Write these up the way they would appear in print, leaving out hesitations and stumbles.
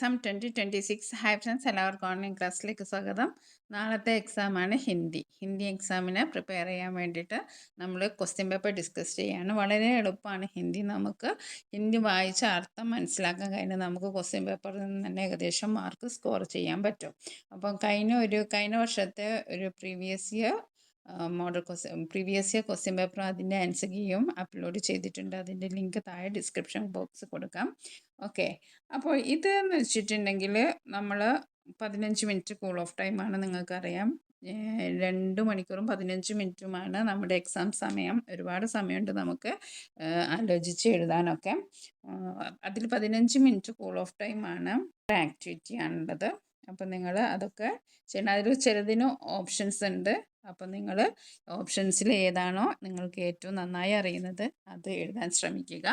Exam 2026 hi friends, എല്ലാവർക്കും online ക്ലാസ്സിലേക്ക് സ്വാഗതം. നാളത്തെ എക്സാമാണ് ഹിന്ദി എക്സാമിന് പ്രിപ്പയർ ചെയ്യാൻ വേണ്ടിയിട്ട് നമ്മൾ ക്വസ്റ്റ്യൻ പേപ്പർ ഡിസ്കസ് ചെയ്യാണ്. വളരെ എളുപ്പമാണ് ഹിന്ദി വായിച്ച അർത്ഥം മനസ്സിലാക്കാൻ കഴിഞ്ഞാൽ നമുക്ക് ക്വസ്റ്റ്യൻ പേപ്പറിൽ നിന്ന് തന്നെ ഏകദേശം മാർക്ക് സ്കോർ ചെയ്യാൻ പറ്റും. അപ്പം കഴിഞ്ഞ വർഷത്തെ ഒരു പ്രീവിയസ് ഇയർ ക്വസ്റ്റ്യൻ പേപ്പർ അതിൻ്റെ ആൻസർ കീയും അപ്ലോഡ് ചെയ്തിട്ടുണ്ട്. അതിൻ്റെ ലിങ്ക് താഴെ ഡിസ്ക്രിപ്ഷൻ ബോക്സ് കൊടുക്കാം. ഓക്കെ, അപ്പോൾ ഇതെന്ന് വെച്ചിട്ടുണ്ടെങ്കിൽ നമ്മൾ 15 മിനിറ്റ് കൂൾ ഓഫ് ടൈമാണ്. നിങ്ങൾക്കറിയാം 2 മണിക്കൂറും 15 മിനിറ്റുമാണ് നമ്മുടെ എക്സാം സമയം. ഒരുപാട് സമയമുണ്ട് നമുക്ക് ആലോചിച്ച് എഴുതാനൊക്കെ. അതിൽ 15 മിനിറ്റ് കൂൾ ഓഫ് ടൈമാണ് ആക്ടിവിറ്റി ആണുള്ളത്. അപ്പം നിങ്ങൾ അതൊക്കെ ചെയ്യണം. അതിൽ ചിലതിന് ഓപ്ഷൻസ് ഉണ്ട്. അപ്പം നിങ്ങൾ ഓപ്ഷൻസിൽ ഏതാണോ നിങ്ങൾക്ക് ഏറ്റവും നന്നായി അറിയുന്നത് അത് എഴുതാൻ ശ്രമിക്കുക.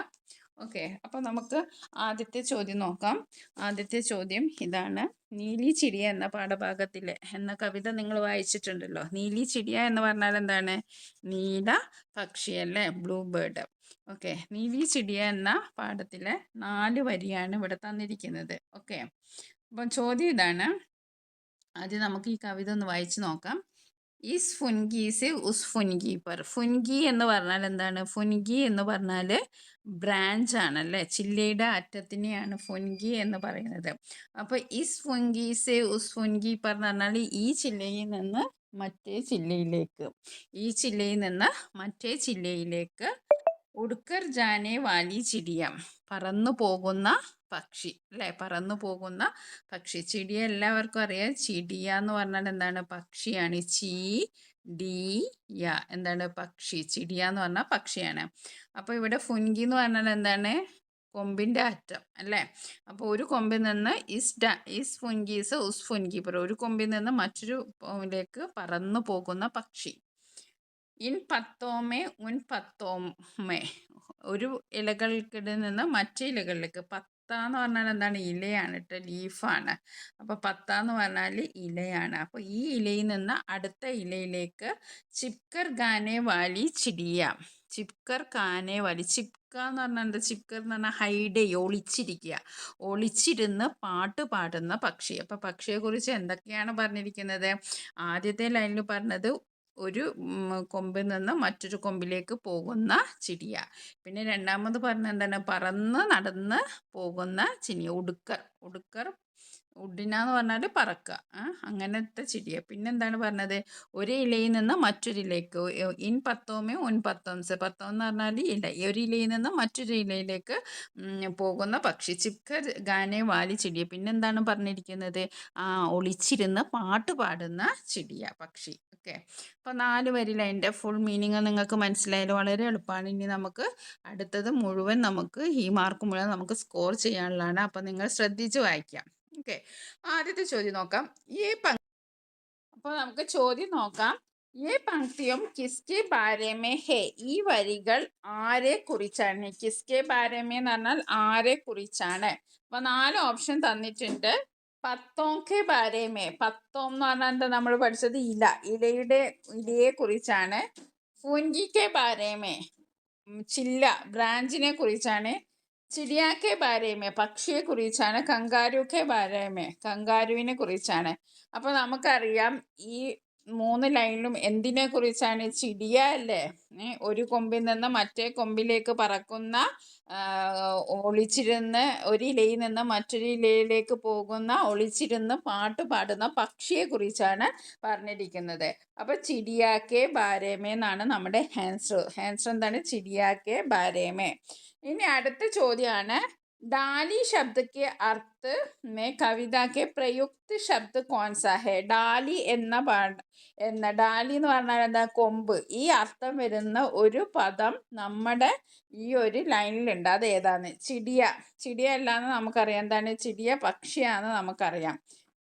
ഓക്കെ, അപ്പോൾ നമുക്ക് ആദ്യത്തെ ചോദ്യം നോക്കാം. ആദ്യത്തെ ചോദ്യം ഇതാണ്. നീലി ചിടിയ എന്ന പാഠഭാഗത്തിലെ എന്ന കവിത നിങ്ങൾ വായിച്ചിട്ടുണ്ടല്ലോ. നീലി ചിടിയ എന്ന് പറഞ്ഞാൽ എന്താണ്? നീല പക്ഷിയല്ലേ, ബ്ലൂ ബേർഡ്. ഓക്കെ, നീലി ചിടിയ എന്ന പാഠത്തിലെ 4 വരിയാണ് ഇവിടെ തന്നിരിക്കുന്നത്. ഓക്കെ, അപ്പം ചോദ്യം ഇതാണ്. ആദ്യം നമുക്ക് ഈ കവിത ഒന്ന് വായിച്ചു നോക്കാം. ഇസ് ഫുൻഗി സെ ഉസ് ഫുൻഗി പർ. ഫുൻഗി എന്ന് പറഞ്ഞാൽ എന്താണ്? ഫുൻഗി എന്ന് പറഞ്ഞാൽ ബ്രാഞ്ച് ആണല്ലേ, ചില്ലയുടെ അറ്റത്തിനെയാണ് ഫുൻഗി എന്ന് പറയുന്നത്. അപ്പോൾ ഇസ് ഫുൻഗി സെ ഉസ് ഫുൻഗി പർ എന്ന് പറഞ്ഞാൽ ഈ ചില്ലയിൽ നിന്ന് മറ്റേ ചില്ലയിലേക്ക് ഉടുക്കർ ജാനെ വാലി ചിടിയ, പറന്നു പോകുന്ന പക്ഷി അല്ലേ, പറന്നു പോകുന്ന പക്ഷി. ചിടിയ എല്ലാവർക്കും അറിയാം. ചിടിയ എന്ന് പറഞ്ഞാൽ എന്താണ്? പക്ഷിയാണ്. എന്താണ്? പക്ഷി. ചിടിയ എന്ന് പറഞ്ഞാൽ പക്ഷിയാണ്. അപ്പോൾ ഇവിടെ ഫുൻഗി എന്ന് പറഞ്ഞാൽ എന്താണ്? കൊമ്പിന്റെ അറ്റം അല്ലേ. അപ്പോൾ ഒരു കൊമ്പിൽ നിന്ന് ഇസ് ഫുൻഗീസ് ഉസ് ഫുൻഗി പറ, ഒരു കൊമ്പിൽ നിന്ന് മറ്റൊരു ലേക്ക് പറന്നു പോകുന്ന പക്ഷി. ഇൻ പത്തോമേ ഉൻ പത്തോമേ, ഒരു ഇലകൾക്കിടയിൽ നിന്ന് മറ്റേ ഇലകളിലേക്ക്. പത്താന്ന് പറഞ്ഞാൽ എന്താണ്? ഇലയാണ് കേട്ടോ, ലീഫാണ്. അപ്പോൾ പത്താന്ന് പറഞ്ഞാൽ ഇലയാണ്. അപ്പോൾ ഈ ഇലയിൽ നിന്ന് അടുത്ത ഇലയിലേക്ക് ചിപ്കർ ഗാനെ വാലി ചിടിയ. ചിപ്കർ കാനെ വാലി. ചിപ്ക എന്ന് പറഞ്ഞാൽ എന്താ? ചിപ്കർ എന്ന് പറഞ്ഞാൽ ഹൈഡ് ചെയ്യുക, ഒളിച്ചിരിക്കുക. ഒളിച്ചിരുന്ന് പാട്ട് പാടുന്ന പക്ഷി. അപ്പോൾ പക്ഷിയെക്കുറിച്ച് എന്തൊക്കെയാണ് പറഞ്ഞിരിക്കുന്നത്? ആദ്യത്തെ ലൈനിൽ പറഞ്ഞത് ഒരു കൊമ്പിൽ നിന്ന് മറ്റൊരു കൊമ്പിലേക്ക് പോകുന്ന ചിടിയ. പിന്നെ രണ്ടാമത് പറഞ്ഞ എന്താണ്? പറന്ന് നടന്ന് പോകുന്ന ചിനിയ. ഉടുക്കർ ഉഡിനാന്ന് പറഞ്ഞാൽ പറക്കുക, അങ്ങനത്തെ ചിടിയ. പിന്നെന്താണ് പറഞ്ഞത്? ഒരു ഇലയിൽ നിന്ന് മറ്റൊരിലേക്ക്. ഇൻ പത്തോമേ ഉൻ പത്തോംസ്. പത്തോം എന്ന് പറഞ്ഞാൽ ഇല. ഒരു ഇലയിൽ നിന്ന് മറ്റൊരു ഇലയിലേക്ക് പോകുന്ന പക്ഷി. ചിപ്കർ ഗാനെ വാലി ചിടിയ. പിന്നെന്താണ് പറഞ്ഞിരിക്കുന്നത്? ഒളിച്ചിരുന്ന് പാട്ട് പാടുന്ന ചിടിയ, പക്ഷി. ഓക്കെ, അപ്പോൾ 4 വരിയിൽ അതിൻ്റെ ഫുൾ മീനിങ് നിങ്ങൾക്ക് മനസ്സിലായാലും വളരെ എളുപ്പമാണ്. ഇനി നമുക്ക് അടുത്തത് മുഴുവൻ നമുക്ക് ഈ മാർക്ക് മുഴുവൻ നമുക്ക് സ്കോർ ചെയ്യാനുള്ളതാണ്. അപ്പം നിങ്ങൾ ശ്രദ്ധിച്ച് വായിക്കാം. ഓക്കെ, ആദ്യത്തെ ചോദ്യം നോക്കാം. അപ്പോൾ നമുക്ക് ചോദ്യം നോക്കാം. ഈ പങ്ക്തിയും കിസ്കെ ബാരേമേ ഹേ. ഈ വരികൾ ആരെ കുറിച്ചാണ്? കിസ്കെ ബാരേമേ എന്ന് പറഞ്ഞാൽ ആരെ കുറിച്ചാണ്. അപ്പോൾ 4 ഓപ്ഷൻ തന്നിട്ടുണ്ട്. പത്തോക്കെ ബാരേമേ. പത്തോം എന്ന് പറഞ്ഞാൽ എന്താ? നമ്മൾ പഠിച്ചത് ഇലയെ കുറിച്ചാണ്. ഫുൻഗിക്കെ ബാരേമേ, ചില്ല ബ്രാഞ്ചിനെ കുറിച്ചാണ്. ചിടിയാക്കെ ബാരേമേ, പക്ഷിയെ കുറിച്ചാണ്. കങ്കാരുക്കെ ബാരേമേ, കങ്കാരുവിനെ കുറിച്ചാണ്. അപ്പോൾ നമുക്കറിയാം ഈ 3 ലൈനിലും എന്തിനെ കുറിച്ചാണ്? ചിടിയ അല്ലേ, ഒരു കൊമ്പിൽ നിന്ന് മറ്റേ കൊമ്പിലേക്ക് പറക്കുന്ന, ഒളിച്ചിരുന്ന് ഒരു ഇലയിൽ നിന്ന് മറ്റൊരു ഇലയിലേക്ക് പോകുന്ന, ഒളിച്ചിരുന്ന് പാട്ട് പാടുന്ന പക്ഷിയെ കുറിച്ചാണ് പറഞ്ഞിരിക്കുന്നത്. അപ്പൊ ചിടിയാക്കെ ബാരേമേ എന്നാണ് നമ്മുടെ ആൻസർ. എന്താണ്? ചിടിയാക്കെ ബാരേമേ. ഇനി അടുത്ത ചോദ്യമാണ്. ഡാലി ശബ്ദ കെ അർത്ഥ മേ കവിത കെ പ്രയുക്ത് ശബ്ദ കോൺ സാ ഹെ. ഡാലി ഡാലി എന്ന് പറഞ്ഞാൽ എന്താ? കൊമ്പ്. ഈ അർത്ഥം വരുന്ന ഒരു പദം നമ്മുടെ ഈ ഒരു ലൈനിലുണ്ട്. അത് ഏതാണ്? ചിടിയ അല്ലാന്ന് നമുക്കറിയാം. എന്താണ്? ചിടിയ പക്ഷിയാന്ന് നമുക്കറിയാം.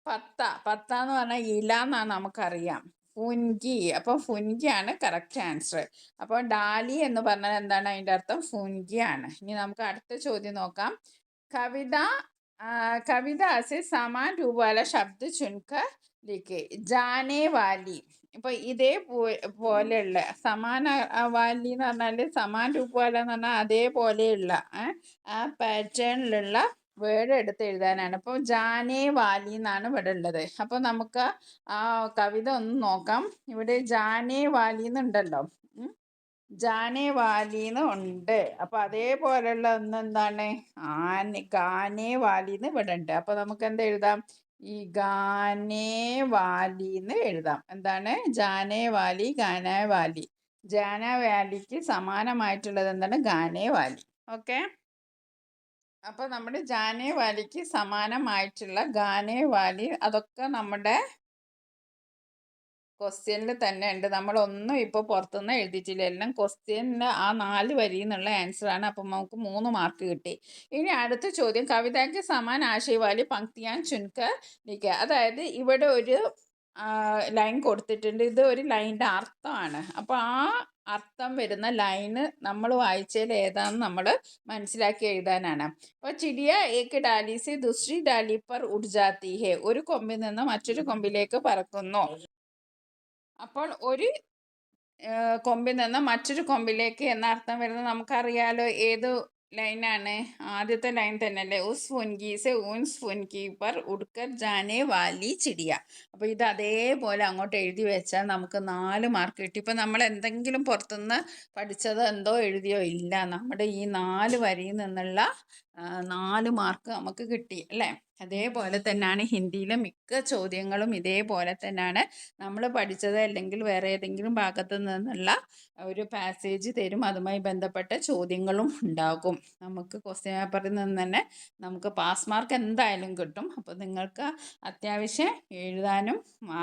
പത്ത എന്ന് പറഞ്ഞാൽ ഇല എന്നാണ് നമുക്കറിയാം. ഫുൻഗി. അപ്പോൾ ഫുൻഗിയാണ് കറക്റ്റ് ആൻസർ. അപ്പോൾ ഡാലി എന്ന് പറഞ്ഞാൽ എന്താണ്? അതിൻ്റെ അർത്ഥം ഫുൻഗി ആണ്. ഇനി നമുക്ക് അടുത്ത ചോദ്യം നോക്കാം. കവിത സെ സമാൻ രൂപവാല ശബ്ദ ചുൻകർ ലിഖെ. ജാനെ വാലി. ഇപ്പൊ പോലെയുള്ള സമാന വാലി എന്ന് പറഞ്ഞാൽ സമാൻ രൂപവാല എന്ന് പറഞ്ഞാൽ അതേപോലെയുള്ള ആ പാറ്റേണിലുള്ള വേർഡ് എടുത്ത് എഴുതാനാണ്. അപ്പോൾ ജാനേ വാലി എന്നാണ് ഇവിടെ ഉള്ളത്. അപ്പോൾ നമുക്ക് ആ കവിത ഒന്ന് നോക്കാം. ഇവിടെ ജാനേ വാലി എന്നുണ്ടല്ലോ. ജാനേ വാലിന്ന് ഉണ്ട്. അപ്പൊ അതേപോലെയുള്ള ഒന്ന് എന്താണ് ഗാനേ വാലിന്ന് ഇവിടെ ഉണ്ട്. അപ്പൊ നമുക്ക് എന്താ എഴുതാം? ഈ ഗാനേ വാലിന്ന് എഴുതാം. എന്താണ്? ജാനേ വാലി, ഗാനാ വാലി. ജാന വാലിക്ക് സമാനമായിട്ടുള്ളത് എന്താണ്? ഗാനേ വാലി. ഓക്കെ. അപ്പൊ നമ്മുടെ ജാനേ വാലിക്ക് സമാനമായിട്ടുള്ള ഗാനേ വാലി അതൊക്കെ നമ്മുടെ ക്വസ്റ്റ്യനിൽ തന്നെ ഉണ്ട്. നമ്മളൊന്നും ഇപ്പോൾ പുറത്തുനിന്ന് എഴുതിയിട്ടില്ല. എല്ലാം ക്വസ്റ്റ്യനിൽ ആ 4 വരി എന്നുള്ള ആൻസറാണ്. അപ്പം നമുക്ക് 3 മാർക്ക് കിട്ടി. ഇനി അടുത്ത ചോദ്യം, കവിതയ്ക്ക് സമാൻ ആശയവാലി പങ്ക്തിയാൻ ചുൻകർ ലിഖിയ. അതായത് ഇവിടെ ഒരു ലൈൻ കൊടുത്തിട്ടുണ്ട്. ഇത് ഒരു ലൈൻ്റെ അർത്ഥമാണ്. അപ്പോൾ ആ അർത്ഥം വരുന്ന ലൈന് നമ്മൾ വായിച്ചതിൽ ഏതാണെന്ന് നമ്മൾ മനസ്സിലാക്കി എഴുതാനാണ്. അപ്പോൾ ചിടിയ ഏക്ക് ഡാലി സെ ദുസ്രി ഡാലി പർ ഉഡ് ജാത്തി ഹെ. ഒരു കൊമ്പിൽ നിന്ന് മറ്റൊരു കൊമ്പിലേക്ക് പറക്കുന്നു. അപ്പോൾ ഒരു കൊമ്പിൽ നിന്ന് മറ്റൊരു കൊമ്പിലേക്ക് എന്ന അർത്ഥം വരുന്നത് നമുക്കറിയാലോ. ഏത് ലൈനാണ്? ആദ്യത്തെ ലൈൻ തന്നെ അല്ലേ? ഉസ് ഫുൻകി സെ ഉൻസ് ഫുൻകി പർ ഉഡ്കർ ജാനേ വാലി ചിടിയ. അപ്പോൾ ഇത് അതേപോലെ അങ്ങോട്ട് എഴുതി വെച്ചാൽ നമുക്ക് 4 മാർക്ക് കിട്ടി. ഇപ്പം നമ്മൾ എന്തെങ്കിലും പുറത്തുനിന്ന് പഠിച്ചതോ എന്തോ എഴുതിയോ ഇല്ല. നമ്മുടെ ഈ 4 വരിയിൽ നിന്നുള്ള 4 മാർക്ക് നമുക്ക് കിട്ടി അല്ലേ? അതേപോലെ തന്നെയാണ് ഹിന്ദിയിലെ മിക്ക ചോദ്യങ്ങളും ഇതേപോലെ തന്നെയാണ്. നമ്മൾ പഠിച്ചത് അല്ലെങ്കിൽ വേറെ ഏതെങ്കിലും ഭാഗത്തു നിന്നുള്ള ഒരു പാസേജ് തരും. അതുമായി ബന്ധപ്പെട്ട ചോദ്യങ്ങളും ഉണ്ടാകും. നമുക്ക് ക്വസ്റ്റ്യൻ പേപ്പറിൽ നിന്ന് തന്നെ നമുക്ക് പാസ് മാർക്ക് എന്തായാലും കിട്ടും. അപ്പോൾ നിങ്ങൾക്ക് അത്യാവശ്യം എഴുതാനും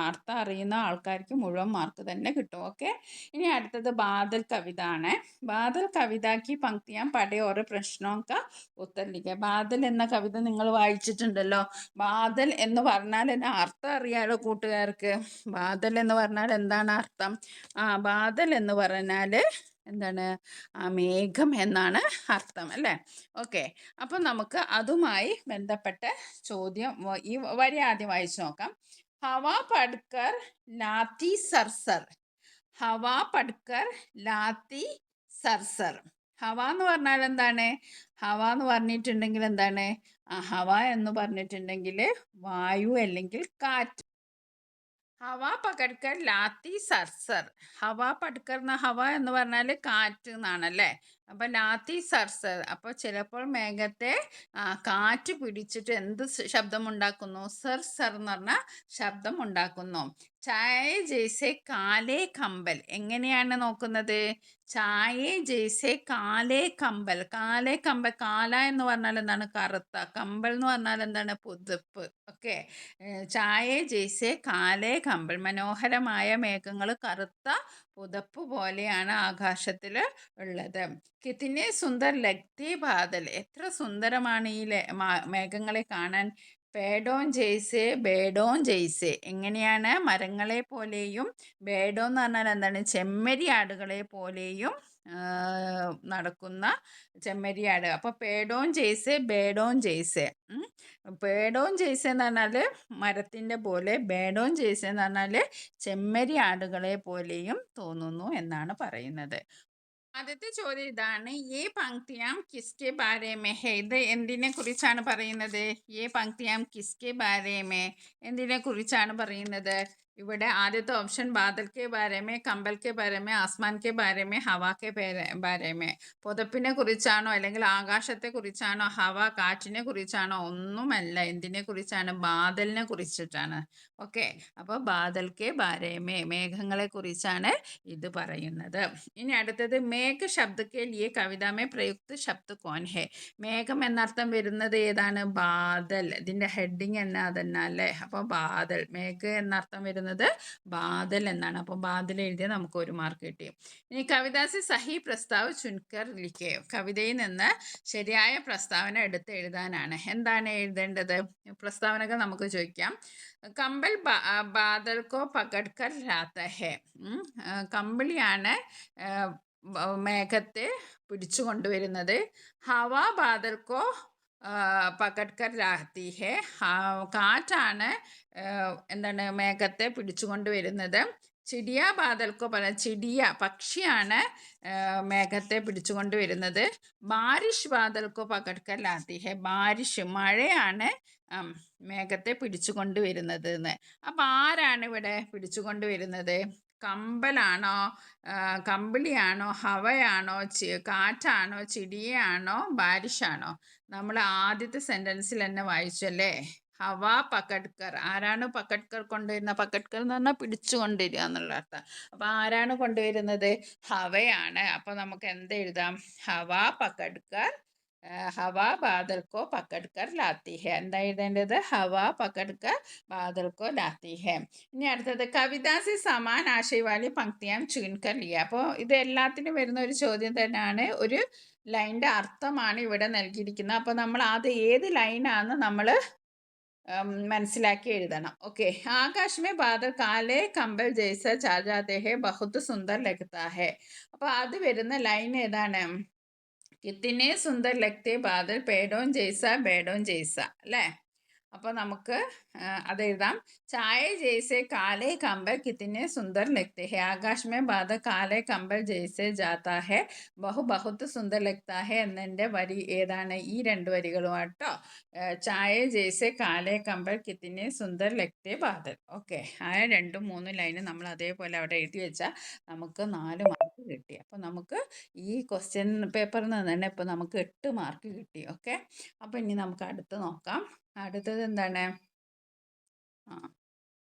അർത്ഥം അറിയുന്ന ആൾക്കാർക്ക് മുഴുവൻ മാർക്ക് തന്നെ കിട്ടും. ഓക്കെ. ഇനി അടുത്തത് ബാദൽ കവിത ആണ്. ബാദൽ കവിതയ്ക്ക് പങ്ക്തിയാൻ പടേ ഓരോ പ്രശ്നമൊക്കെ ഉത്തരലിക്കുക. ബാദൽ എന്ന കവിത നിങ്ങൾ വായിച്ചിട്ടുണ്ടല്ലോ. ബാദൽ എന്ന് പറഞ്ഞാൽ എന്നാ അർത്ഥം അറിയാലോ കൂട്ടുകാർക്ക്. ബാദൽ എന്ന് പറഞ്ഞാൽ എന്താണ് അർത്ഥം? ബാദൽ എന്ന് പറഞ്ഞാൽ എന്താണ്? മേഘം എന്നാണ് അർത്ഥം അല്ലേ? ഓക്കെ. അപ്പം നമുക്ക് അതുമായി ബന്ധപ്പെട്ട ചോദ്യം ഈ വരി ആദ്യം വായിച്ചു നോക്കാം. ഹവാ പഡ്കർ ലാത്തി സർസർ. ഹവാ പഡ്കർ ലാത്തി സർസർ. ഹവ എന്ന് പറഞ്ഞാൽ എന്താണ്? ഹവ എന്ന് പറഞ്ഞിട്ടുണ്ടെങ്കിൽ എന്താണ്? ഹവ എന്ന് പറഞ്ഞിട്ടുണ്ടെങ്കിൽ വായു അല്ലെങ്കിൽ കാറ്റ്. ഹവ പകഡ്കർ ലാത്തി സർസർ. ഹവ പഡ്കർ ഹവ എന്ന് പറഞ്ഞാൽ കാറ്റ് എന്നാണല്ലേ? അപ്പം ലാത്തി സർസർ. അപ്പോൾ ചിലപ്പോൾ മേഘത്തെ കാറ്റ് പിടിച്ചിട്ട് എന്ത് ശബ്ദം ഉണ്ടാക്കുന്നു? സർ സർ എന്ന് പറഞ്ഞ ശബ്ദം ഉണ്ടാക്കുന്നു. ചായ ജയ്സെ കാലേ കമ്പൽ. എങ്ങനെയാണ് നോക്കുന്നത്? ചായ ജയ്സെ കാലേ കമ്പൽ. കാലേ കമ്പൽ. കാല എന്ന് പറഞ്ഞാൽ എന്താണ്? കറുത്ത. കമ്പൽ എന്ന് പറഞ്ഞാൽ എന്താണ്? പുതപ്പ്. ഓക്കെ. ചായ ജയ്സെ കാലേ കമ്പൽ. മനോഹരമായ മേഘങ്ങൾ കറുത്ത പുതപ്പ് പോലെയാണ് ആകാശത്തിൽ ഉള്ളത്. കിത്തിനെ സുന്ദർ ലഗ്തി ബാദൽ. എത്ര സുന്ദരമാണ് ഈ മേഘങ്ങളെ കാണാൻ. പേഡോൻ ജയ്സെ ബേഡോൻ ജയ്സെ. എങ്ങനെയാണ്? മരങ്ങളെ പോലെയും. ബേഡോ എന്ന് പറഞ്ഞാൽ എന്താണ്? ചെമ്മരിയാടുകളെ പോലെയും നടക്കുന്ന ചെമ്മരിയാട്. അപ്പോൾ പേഡോൻ ജയ്സെ ബേഡോൻ ജയ്സെ. പേഡോൻ ജയ്സെ എന്ന് പറഞ്ഞാൽ മരത്തിൻ്റെ പോലെ, ബേഡോൻ ജയ്സെ എന്ന് പറഞ്ഞാൽ ചെമ്മരിയാടുകളെ പോലെയും തോന്നുന്നു എന്നാണ് പറയുന്നത്. ആദ്യത്തെ ചോദ്യം ഇതാണ്. യേ പങ്ക്തിയാം കിസ്കെ ബാരേ മേ ഹേ. ഇത് എന്തിനെ കുറിച്ചാണ് പറയുന്നത്? യേ പങ്ക്തിയാം കിസ്കെ ബാരേ മേ, എന്തിനെ കുറിച്ചാണ് പറയുന്നത്? ഇവിടെ ആദ്യത്തെ ഓപ്ഷൻ ബാദൽ കെ ബാരേമേ, കമ്പൽ കെ ബാരേമേ, ആസ്മാൻ കെ ബാരേമേ, ഹവ കെ ബാരേമേ. പുതപ്പിനെ കുറിച്ചാണോ അല്ലെങ്കിൽ ആകാശത്തെ കുറിച്ചാണോ, ഹവ കാറ്റിനെ കുറിച്ചാണോ? ഒന്നുമല്ല. എന്തിനെ കുറിച്ചാണ്? ബാദലിനെ കുറിച്ചിട്ടാണ്. ഓക്കെ. അപ്പോൾ ബാദൽ കെ ബാരേമേ, മേഘങ്ങളെ കുറിച്ചാണ് ഇത് പറയുന്നത്. ഇനി അടുത്തത് മേഘ ശബ്ദ കെ ലിയെ കവിതാമേ പ്രയുക്ത ശബ്ദ കോൻ ഹെ. മേഘം എന്നർത്ഥം വരുന്നത് ഏതാണ്? ബാദൽ. ഇതിൻ്റെ ഹെഡിങ് എന്നാ തന്നെ അല്ലേ? അപ്പോൾ ബാദൽ. മേഘ എന്നർത്ഥം വരുന്നത് ബാദൽ എന്നാണ്. അപ്പോൾ ബാദൽ എഴുതിയ നമുക്ക് 1 മാർക്ക് കിട്ടി. ഇനി കവിതാസി സഹി പ്രസ്താവ് ചുൻകർ ലിഖേ. കവിതയിൽ നിന്ന് ശരിയായ പ്രസ്താവന എടുത്ത് എഴുതാനാണ്. എന്താണ് എഴുതേണ്ടത്? പ്രസ്താവനകൾ നമുക്ക് ചോദിക്കാം. കമ്പൽ ബാദൽ കോ പകഡ്കർ ലാത്ത ഹെ. കമ്പിളിയാണ് മേഘത്തെ പിടിച്ചു കൊണ്ടുവരുന്നത്. ഹവ ബാദൽ കോ പകഡ്കർ ലാത്തി ഹെ. കാറ്റാണ് എന്താണ് മേഘത്തെ പിടിച്ചു കൊണ്ടുവരുന്നത്. ചിടിയ ബാദൽക്കോ പറഞ്ഞ ചിടിയ പക്ഷിയാണ് മേഘത്തെ പിടിച്ചുകൊണ്ട് വരുന്നത്. ബാരിഷ് ബാദൽക്കോ പകഡ്കർ ലാത്തി ഹെ. ബാരിഷ് മഴയാണ് മേഘത്തെ പിടിച്ചുകൊണ്ട് വരുന്നത് എന്ന്. അപ്പം ആരാണ് ഇവിടെ പിടിച്ചുകൊണ്ട് വരുന്നത്? കമ്പലാണോ, കമ്പിളിയാണോ, ഹവയാണോ, കാറ്റാണോ, ചിടിയാണോ, ബാരിഷാണോ? നമ്മൾ ആദ്യത്തെ സെൻറ്റൻസിൽ തന്നെ വായിച്ചല്ലേ, ഹവ പക്കഡ്കർ. ആരാണ് പക്കഡ്കർ കൊണ്ടുവരുന്നത്? പക്കഡ്കർ എന്ന് പറഞ്ഞാൽ പിടിച്ചു കൊണ്ടുവരിക എന്നുള്ള അർത്ഥം. അപ്പം ആരാണ് കൊണ്ടുവരുന്നത്? ഹവയാണ്. അപ്പം നമുക്ക് എന്ത് എഴുതാം? ഹവ പക്കഡ്കർ, ഹവ ബാദൽക്കോ പക്കഡ്കർ ലാത്തി ഹെ. എന്താ എഴുതേണ്ടത്? ഹവ പക്കഡ്കർ ബാദൽക്കോ ലാത്തി ഹെ. ഇനി അടുത്തത് കവിതാസി സമാൻ ആശയവാലി പങ്ക്തിയാം ചുൻകർ ലിയ. അപ്പോൾ ഇത് എല്ലാത്തിനും വരുന്ന ഒരു ചോദ്യം തന്നെയാണ്. ഒരു ലൈൻ്റെ അർത്ഥമാണ് ഇവിടെ നൽകിയിരിക്കുന്നത്. അപ്പോൾ നമ്മൾ അത് ഏത് ലൈനാണെന്ന് നമ്മൾ മനസ്സിലാക്കി എഴുതണം. ഓക്കെ. ആകാശ് മേ ബാദൽ കാലേ കമ്പൽ ജൈസ ചാജാത്തെ ഹെ ബഹുത് സുന്ദർ ലഗ്താ ഹെ. അപ്പോൾ അത് വരുന്ന ലൈൻ ഏതാണ്? കിത്തിനെ സുന്ദർ ലഗ്തേ ബാദൽ പേടോൻ ജൈസ ബേഡോൻ ജൈസ അല്ലേ? അപ്പോൾ നമുക്ക് അത് എഴുതാം. ചായ ജൈസെ കാലേ കമ്പൽ കിത്തിനെ സുന്ദർ ലഗ്തേ ഹെ. ആകാശ് മേ ബാദൽ കാലേ കമ്പൽ ജൈസെ ജാത്താ ഹെ ബഹുത് സുന്ദർ ലഗ്താ ഹെ എന്നതിൻ്റെ വരി ഏതാണ്? ഈ രണ്ട് വരികളുമാട്ടോ. ചായ ജൈസെ കാലേ കമ്പൽ കിത്തിനെ സുന്ദർ ലഗ്തേ ബാദൽ. ഓക്കെ. ആ 2, 3 ലൈന് നമ്മൾ അതേപോലെ അവിടെ എഴുതി വെച്ചാൽ നമുക്ക് 4 മാർക്ക് കിട്ടി. അപ്പോൾ നമുക്ക് ഈ ക്വസ്റ്റ്യൻ പേപ്പറിൽ നിന്ന് തന്നെ ഇപ്പോൾ നമുക്ക് 8 മാർക്ക് കിട്ടി. ഓക്കെ. അപ്പോൾ ഇനി നമുക്ക് അടുത്ത് നോക്കാം. അടുത്തത് എന്താണ്?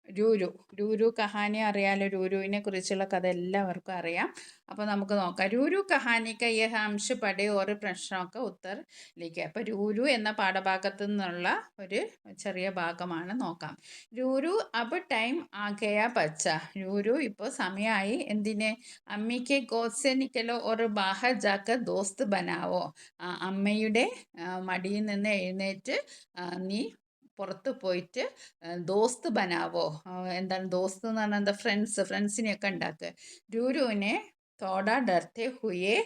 രൂരു. രൂരു കഹാനി അറിയാലോ. രൂരുവിനെ കുറിച്ചുള്ള കഥ എല്ലാവർക്കും അറിയാം. അപ്പോൾ നമുക്ക് നോക്കാം. രൂരു കഹാനിക്ക യഹ അംശ പഠേ ഓരോ പ്രശ്നമൊക്കെ ഉത്തർ ലിഖിയ. അപ്പോൾ രൂരു എന്ന പാഠഭാഗത്തു നിന്നുള്ള ഒരു ചെറിയ ഭാഗമാണ്. നോക്കാം. രൂരു അബ് ടൈം ആകയ ബച്ച. രൂരു ഇപ്പോൾ സമയമായി. എന്തിന്? അമ്മിക്ക് ഗോദ്സെ നിക്കലോ ഒരു ബാഹർ ജാക്കർ ദോസ്ത് ബനാവോ. അമ്മയുടെ മടിയിൽ നിന്ന് എഴുന്നേറ്റ് നീ പുറത്ത് പോയിട്ട് ദോസ്ത് ബനാവോ. എന്താണ് ദോസ്ത് എന്ന് പറഞ്ഞാൽ എന്താ? ഫ്രണ്ട്സിനെയൊക്കെ ഉണ്ടാക്കുക. രൂരുവിനെ തോടാ ഡർത്തെ ഹുയെ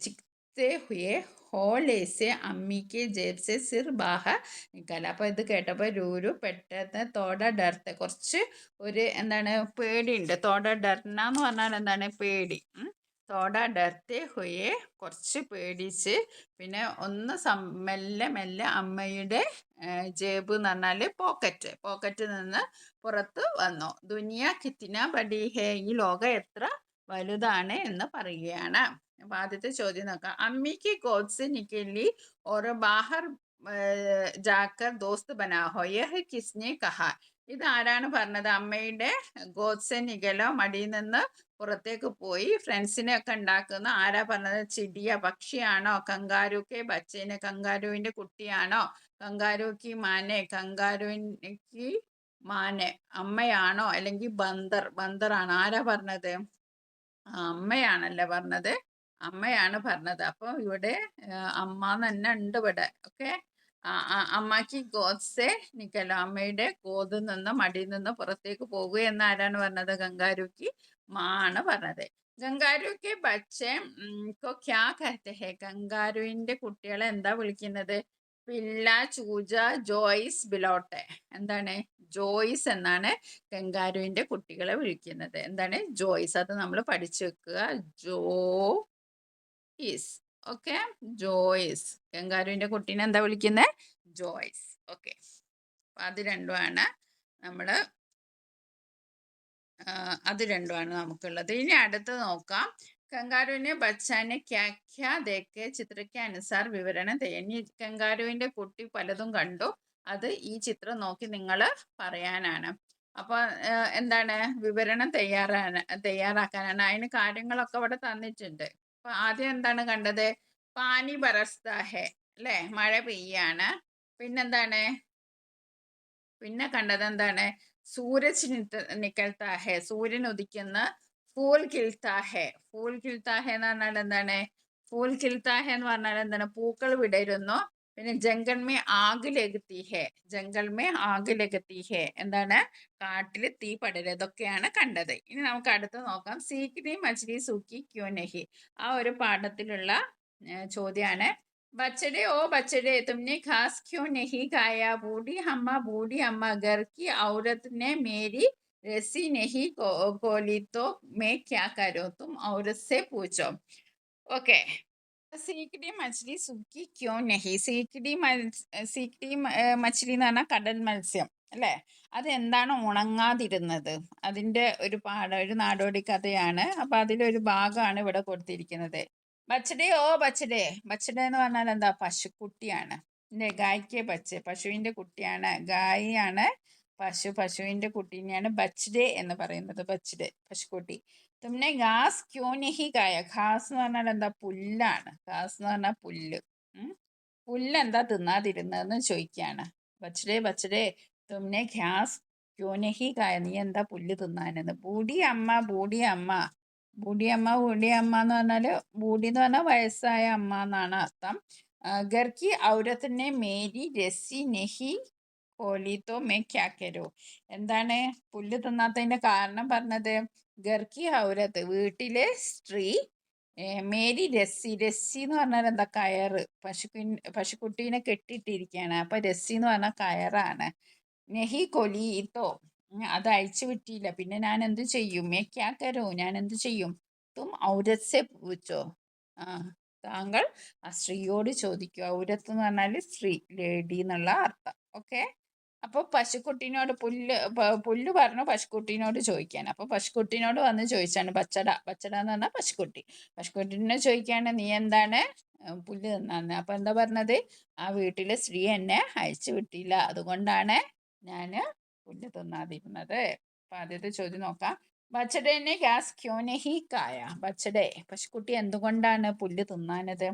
ചിക്തെ ഹുയെ ഹോലെ സെ അമ്മിക്ക് ജേബ് സെ സിർ ബാഹ നിക്കല. അപ്പോൾ ഇത് കേട്ടപ്പോൾ രൂരു പെട്ടെന്ന് തോട ഡർത്തെ, കുറച്ച് ഒരു എന്താണ് പേടിയുണ്ട്. തോട ഡർന എന്ന് പറഞ്ഞാൽ എന്താണ്? പേടി. തോട ഡർത്തെ ഹുയെ കുറച്ച് പേടിച്ച് പിന്നെ ഒന്ന് മെല്ലെ മെല്ലെ അമ്മയുടെ ജേബ് എന്ന് പറഞ്ഞാൽ പോക്കറ്റിൽ നിന്ന് പുറത്ത് വന്നു. ദുനിയ കിത്തിന ബഡി ഹേ. ഈ ലോകം എത്ര വലുതാണ് എന്ന് പറയുകയാണ്. അപ്പോൾ ആദ്യത്തെ ചോദ്യം നോക്കാം. അമ്മിക്ക് ഗോദ്സെ നിക്കലി ഓർ ബാഹർ ജാക്കർ ദോസ്ത് ബനാ ഹോ യഹ് കിസ്നെ കഹാ. ഇത് ആരാണ് പറഞ്ഞത്? അമ്മയുടെ ഗോദ്സെ നികലോ മടിയിൽ നിന്ന് പുറത്തേക്ക് പോയി ഫ്രണ്ട്സിനെ ഒക്കെ ഉണ്ടാക്കുന്ന ആരാ പറഞ്ഞത്? ചിടിയ പക്ഷിയാണോ? കങ്കാരുക്കെ ബച്ചേനെ, കങ്കാരുവിന്റെ കുട്ടിയാണോ? കങ്കാരുക്കി മാനെ, കങ്കാരുവിക്ക് മാനെ അമ്മയാണോ? അല്ലെങ്കിൽ ബന്ദറാണോ? ആരാ പറഞ്ഞത്? അമ്മയാണല്ലേ പറഞ്ഞത്. അമ്മയാണ് പറഞ്ഞത്. അപ്പോൾ ഇവിടെ അമ്മ തന്നെ ഉണ്ട് ഇവിടെ. ഓക്കെ. അമ്മക്ക് ഗോദ്സെ നിക്കലോ. അമ്മയുടെ ഗോതിൽ നിന്ന് മടിയിൽ നിന്ന് പുറത്തേക്ക് പോകുക എന്ന് ആരാണ് പറഞ്ഞത്? ഗംഗാരുക്ക് ആണ് പറഞ്ഞത്. ഗംഗാരുക്ക് ബച്ചെ കോ ക്യാ കഹത്തെ ഹെ. ഗംഗാരുവിന്റെ കുട്ടികളെ എന്താ വിളിക്കുന്നത്? പില്ല, ചൂജ, ജോയ്സ്, ബിലോട്ടെ. എന്താണ്? ജോയ്സ് എന്നാണ് ഗംഗാരുവിന്റെ കുട്ടികളെ വിളിക്കുന്നത്. എന്താണ്? ജോയ്സ്. അത് നമ്മൾ പഠിച്ചു വെക്കുക. ജോയ്സ്. ഓക്കെ. ജോയ്സ്. ഗംഗാരുവിന്റെ കുട്ടീനെ എന്താ വിളിക്കുന്നത്? ജോയ്സ്. ഓക്കെ. അത് രണ്ടുമാണ് നമുക്കുള്ളത്. ഇനി അടുത്ത് നോക്കാം. കങ്കാരുവിനെ ബച്ചാനെ ക്യാ ക്യാ ദേഖെ ചിത്രയ്ക്ക് അനുസാർ വിവരണം ചെയ്യാൻ. ഈ കങ്കാരുവിന്റെ കുട്ടി പലതും കണ്ടു. അത് ഈ ചിത്രം നോക്കി നിങ്ങൾ പറയാനാണ്. അപ്പോൾ എന്താണ്? വിവരണം തയ്യാറാക്കാനാണ്. അതിന് കാര്യങ്ങളൊക്കെ അവിടെ തന്നിട്ടുണ്ട്. അപ്പൊ ആദ്യം എന്താണ് കണ്ടത്? പാനി ബറസ്താ ഹെ അല്ലേ? മഴ പെയ്യാണ്. പിന്നെന്താണ്? പിന്നെ കണ്ടത് എന്താണ്? സൂരജ് നിക്കൽത്താ ഹെ. സൂര്യൻ ഉദിക്കുന്ന. ഫൂൽ ഖിൽത്താ ഹെ. ഫൂൽ ഖിൽത്താ ഹെ എന്ന് പറഞ്ഞാൽ എന്താണ്? ഫൂൽ ഖിൽത്താ ഹെ എന്ന് പറഞ്ഞാൽ എന്താണ്? പൂക്കൾ വിടരുന്നു. പിന്നെ ജംഗൽമേ ആഗ് ലഗത്തി ഹെ. ജംഗൽമേ ആഗ് ലഗത്തി ഹെ എന്താണ്? കാട്ടിൽ തീ പടരുക. ഇതൊക്കെയാണ് കണ്ടത്. ഇനി നമുക്ക് അടുത്ത് നോക്കാം. സീക്രി മച്ച്ലി സൂക്കി ക്യോ നഹി. ആ ഒരു പാഠത്തിലുള്ള ചോദ്യമാണ്. बछड़े ओ बछड़े तुमने घास क्यों नहीं खाया? बूढ़ी अम्मा घर की औरत ने मेरी रस्सी नहीं खोली तो मैं क्या करूँ, तुम औरत से पूछो. ओके. സീക്കടി മച്ചിലി സുക്കി ക്യോ നഹി. സീക്കടി മച്ചിലി എന്ന് പറഞ്ഞാൽ കടൽ മത്സ്യം അല്ലേ. അതെന്താണ് ഉണങ്ങാതിരുന്നത്? അതിന്റെ ഒരു നാടോടി കഥയാണ്. അപ്പൊ അതിലൊരു ഭാഗമാണ് ഇവിടെ കൊടുത്തിരിക്കുന്നത്. ബച്ചഡേ ഓ ബച്ചഡേ. ബച്ചഡേ എന്ന് പറഞ്ഞാൽ എന്താ? പശുക്കുട്ടിയാണ്. ഗായ്ക്ക് പശുവിന്റെ കുട്ടിയാണ്. ഗായിയാണ് പശുവിന്റെ കുട്ടീനെയാണ് ബച്ച്ഡേ എന്ന് പറയുന്നത്. ബച്ച്ഡേ പശുക്കുട്ടി. തുമ്നെ ഘാസ് ക്യോ നഹി ഖായ. ഘാസ് എന്ന് പറഞ്ഞാൽ എന്താ? പുല്ലാണ്. ഘാസ് എന്ന് പറഞ്ഞാൽ പുല്ല്. പുല്ലെന്താ തിന്നാതിരുന്നതെന്ന് ചോദിക്കുകയാണ്. ബച്ച്ഡേ തുമ്നെ ഘാസ് ക്യോ നഹി ഖായ. നീ എന്താ പുല്ല് തിന്നാനെന്ന്. ബൂഢി അമ്മ എന്ന് പറഞ്ഞാല് ബൂഢി എന്ന് പറഞ്ഞാൽ വയസ്സായ അമ്മ എന്നാണ് അർത്ഥം. ഗർക്കി ഔരത്തിനെ മേരി രസി നെഹി കോലിത്തോ മേ ക്യാ കരൂ. എന്താണ് പുല്ല് തിന്നാത്തതിന്റെ കാരണം പറഞ്ഞത്? ഗർക്കി ഔരത്ത് വീട്ടിലെ സ്ത്രീ മേരി രസ്സി എന്ന് പറഞ്ഞാൽ എന്താ? കയറ്. പശുക്കുട്ടീനെ കെട്ടിയിട്ടിരിക്കുകയാണ്. അപ്പൊ രസ്സി എന്ന് പറഞ്ഞാൽ കയറാണ്. നെഹി കൊലീത്തോ അത് അഴിച്ചു വിട്ടില്ല. പിന്നെ ഞാൻ എന്ത് ചെയ്യും? മേ ക്യാ കരൂ ഞാൻ എന്ത് ചെയ്യും? തും ഔരത് സെ പൂച്ചോ. താങ്കൾ ആ സ്ത്രീയോട് ചോദിക്കുക. ഔരത്ത് എന്ന് പറഞ്ഞാൽ സ്ത്രീ, ലേഡി എന്നുള്ള അർത്ഥം. ഓക്കെ. അപ്പോൾ പശുക്കുട്ടീനോട് പുല്ല് പറഞ്ഞു പശുക്കുട്ടീനോട് ചോദിക്കാൻ. അപ്പോൾ പശുക്കുട്ടീനോട് വന്ന് ചോദിച്ചാണ്. ബച്ചട എന്ന് പറഞ്ഞാൽ പശുക്കുട്ടീനെ ചോദിക്കാണ്, നീ എന്താണ് പുല്ല് തിന്നാന്ന്. അപ്പൊ എന്താ പറഞ്ഞത്? ആ വീട്ടിലെ സ്ത്രീ എന്നെ അഴിച്ചു വിട്ടില്ല, അതുകൊണ്ടാണ് ഞാൻ പുല്ല് തിന്നാതിരുന്നത്. അപ്പൊ ആദ്യത്തെ ചോദ്യം നോക്കാം. ബച്ചടേനെ ഗ്യാസ് ക്യോ നഹി കായ. പശുക്കുട്ടി എന്തുകൊണ്ടാണ് പുല്ല് തിന്നാനത്?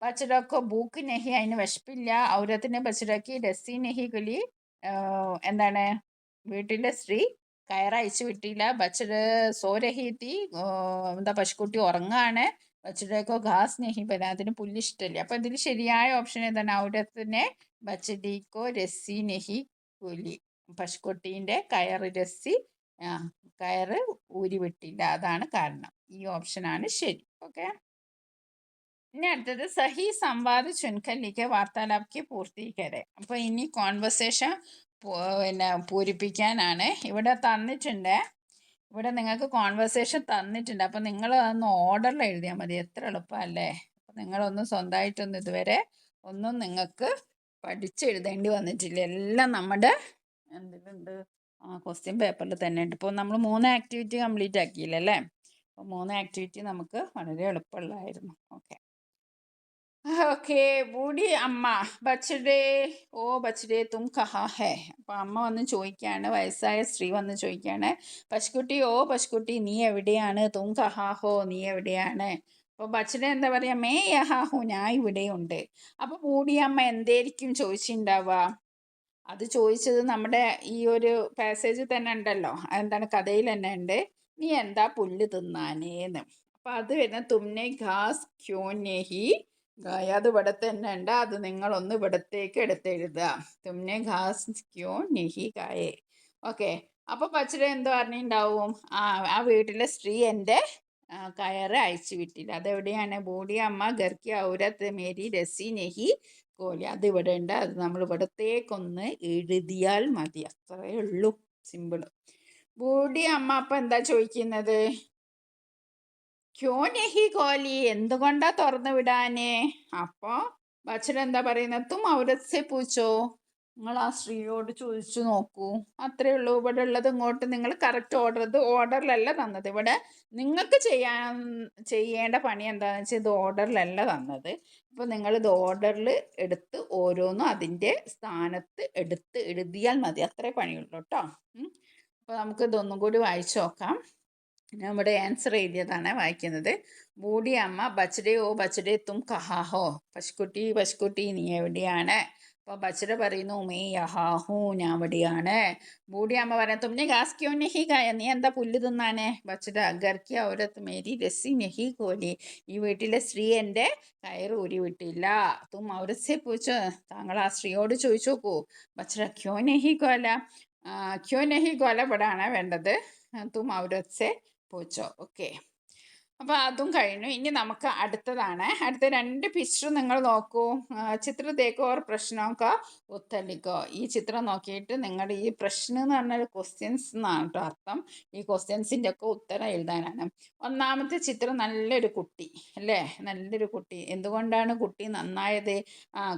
ബച്ചടക്കോ ഭൂക്ക് നഹി, അതിന് വിശപ്പില്ല. ഔരത്തിന് ബച്ചടക്ക് രസി നഹി കുലി, എന്താണ് വീട്ടിലെ സ്ത്രീ കയറയച്ചു വിട്ടില്ല. ബച്ചട് സോരഹീത്തി, എന്താ പശുക്കുട്ടി ഉറങ്ങാണ്. ബച്ചടക്കോ ഘാസ് നഹി പല, അതിന് പുല്ല് ഇഷ്ടമില്ല. അപ്പൊ ഇതിൽ ശരിയായ ഓപ്ഷൻ ഏതാണ്? ഔരത്തിനെ ബച്ചടിക്കോ രസി നഹി കുലി. പശുക്കുട്ടീന്റെ കയറ് ഊരി വിട്ടില്ല, അതാണ് കാരണം. ഈ ഓപ്ഷനാണ് ശരി. ഓക്കെ. ഇനി അടുത്തത് സഹി സംവാദ് ചുൻകല്ലിക്ക് വാർത്താലാപ്ക്ക് പൂർത്തീകരെ. അപ്പൊ ഇനി കോൺവെർസേഷൻ പൂരിപ്പിക്കാനാണ്. ഇവിടെ തന്നിട്ടുണ്ട്. ഇവിടെ നിങ്ങൾക്ക് കോൺവെർസേഷൻ തന്നിട്ടുണ്ട്. അപ്പൊ നിങ്ങൾ അതൊന്ന് ഓർഡറിൽ എഴുതിയാൽ മതി. എത്ര എളുപ്പമല്ലേ. അപ്പൊ നിങ്ങളൊന്നും സ്വന്തമായിട്ടൊന്നും ഇതുവരെ ഒന്നും നിങ്ങൾക്ക് പഠിച്ചെഴുതേണ്ടി വന്നിട്ടില്ല. എല്ലാം നമ്മുടെ എന്തിലുണ്ട്? ക്വസ്റ്റ്യൻ പേപ്പറിൽ തന്നെ ഉണ്ട്. ഇപ്പോൾ നമ്മൾ 3 ആക്ടിവിറ്റി കംപ്ലീറ്റ് ആക്കിയില്ലല്ലേ. അപ്പോൾ 3 ആക്ടിവിറ്റി നമുക്ക് വളരെ എളുപ്പമുള്ളതായിരുന്നു. ഓക്കെ. ഓക്കെ. ബൂഢി അമ്മ ബച്ചഡേ തും കഹാ ഹേ. അപ്പൊ അമ്മ വന്ന് ചോദിക്കാണ്, വയസ്സായ സ്ത്രീ വന്ന് ചോദിക്കാണ്, പശുക്കുട്ടി നീ എവിടെയാണ്? തും കഹാ ഹോ, നീ എവിടെയാണ്? അപ്പൊ ബച്ചഡേ എന്താ പറയാ? മേ യഹാ ഹൂ, ഞാൻ ഇവിടെയുണ്ട്. അപ്പൊ ബൂഢി അമ്മ എന്തായിരിക്കും ചോദിച്ചിട്ടുണ്ടാവുക? അത് ചോദിച്ചത് നമ്മുടെ ഈ ഒരു പാസേജിൽ തന്നെ ഉണ്ടല്ലോ. എന്താണ്? കഥയിൽ തന്നെ ഉണ്ട്. നീ എന്താ പുല്ല് തിന്നാനേന്ന്. അപ്പൊ അത് വരുന്ന തുമ്നെ ഘാസ് ക്യോ നെഹി ഗായ. അത് ഇവിടെ തന്നെ ഉണ്ട്. അത് നിങ്ങളൊന്ന് ഇവിടത്തേക്ക് എടുത്തെഴുതുക. തുമ്നെ ഘാസ് ക്യോ നെഹി ഗായേ. ഓക്കെ. അപ്പൊ പച്ചര എന്ത് പറഞ്ഞിട്ടുണ്ടാവും? ആ വീട്ടിലെ സ്ത്രീ എൻ്റെ കയറ് അഴിച്ചു വിട്ടില്ല. അതെവിടെയാണ്? ബൂഢി അമ്മ ഗർക്കി ഔരത്ത് മേരി രസി നെഹി കോലി. അത് ഇവിടെ ഉണ്ട്. അത് നമ്മൾ ഇവിടത്തേക്കൊന്ന് എഴുതിയാൽ മതി. അത്രേ ഉള്ളൂ. സിമ്പിള്. ബൂഢി അമ്മ അപ്പൊ എന്താ ചോദിക്കുന്നത്? ക്യോ നെഹി കോലി, എന്തുകൊണ്ടാ തുറന്നു വിടാനേ? അപ്പൊ ബച്ചൻ എന്താ പറയുന്നത്? തും ഔരത് സെ പൂച്ചോ, നിങ്ങൾ ആ സ്ത്രീയോട് ചോദിച്ചു നോക്കൂ. അത്രേ ഉള്ളൂ. ഇവിടെ ഉള്ളത് ഇങ്ങോട്ട് നിങ്ങൾ കറക്റ്റ് ഓർഡറിലല്ല തന്നത്. ഇവിടെ നിങ്ങൾക്ക് ചെയ്യേണ്ട പണി എന്താണെന്ന് വെച്ചാൽ ഇത് ഓർഡറിലല്ല തന്നത്. അപ്പോൾ നിങ്ങൾ ഇത് ഓർഡറിൽ എടുത്ത് ഓരോന്നും അതിൻ്റെ സ്ഥാനത്ത് എടുത്ത് എഴുതിയാൽ മതി. അത്രേ പണിയുള്ളൂ കേട്ടോ. അപ്പോൾ നമുക്ക് ഇതൊന്നും കൂടി വായിച്ചു നോക്കാം. നമ്മുടെ ആൻസർ എഴുതിയതാണ് വായിക്കുന്നത്. ബൂഢി അമ്മ ബച്ചഡേ തും കഹാ ഹോ. പശുക്കുട്ടി നീ എവിടെയാണ്? അപ്പോൾ ബച്ചഡ പറയുന്നു, മേ യഹാ ഹൂ, ഞാൻ എവിടെയാണ്. ബൂഢി അമ്മ പറയാം, തുമ്നെ ഘാസ് ക്യോ നഹി ഖായ, നീ എന്താ പുല്ല് തിന്നാനേ? ബച്ചഡ ഗർക്കി ഔരത്ത് മേരി രസി നഹി കോലി, ഈ വീട്ടിലെ സ്ത്രീ എൻ്റെ കയറ് ഊരി വിട്ടില്ല. തും ഔരത് സെ പൂച്ചോ, താങ്കൾ ആ സ്ത്രീയോട് ചോദിച്ചു നോക്കൂ. ബച്ചഡ ക്യോ നഹി കോല. ക്യോ നഹി കോല ഇവിടാണ് വേണ്ടത്. തും ഔരത് സെ പൂച്ചോ. ഓക്കെ. അപ്പോൾ അതും കഴിഞ്ഞു. ഇനി നമുക്ക് അടുത്തതാണ്. അടുത്ത 2 പിക്ചർ നിങ്ങൾ നോക്കൂ. ചിത്ര ദേഖോ ഓർ പ്രശ്നോ കാ ഉത്തർ ലിഖോ. ഈ ചിത്രം നോക്കിയിട്ട് നിങ്ങളുടെ ഈ പ്രശ്നം എന്ന് പറഞ്ഞാൽ ക്വസ്റ്റ്യൻസ് എന്നാണ് കേട്ടോ അർത്ഥം. ഈ ക്വസ്റ്റ്യൻസിൻ്റെ ഒക്കെ ഉത്തരം എഴുതാനാണ്. ഒന്നാമത്തെ ചിത്രം നല്ലൊരു കുട്ടി അല്ലേ, നല്ലൊരു കുട്ടി. എന്തുകൊണ്ടാണ് കുട്ടി നന്നായത്?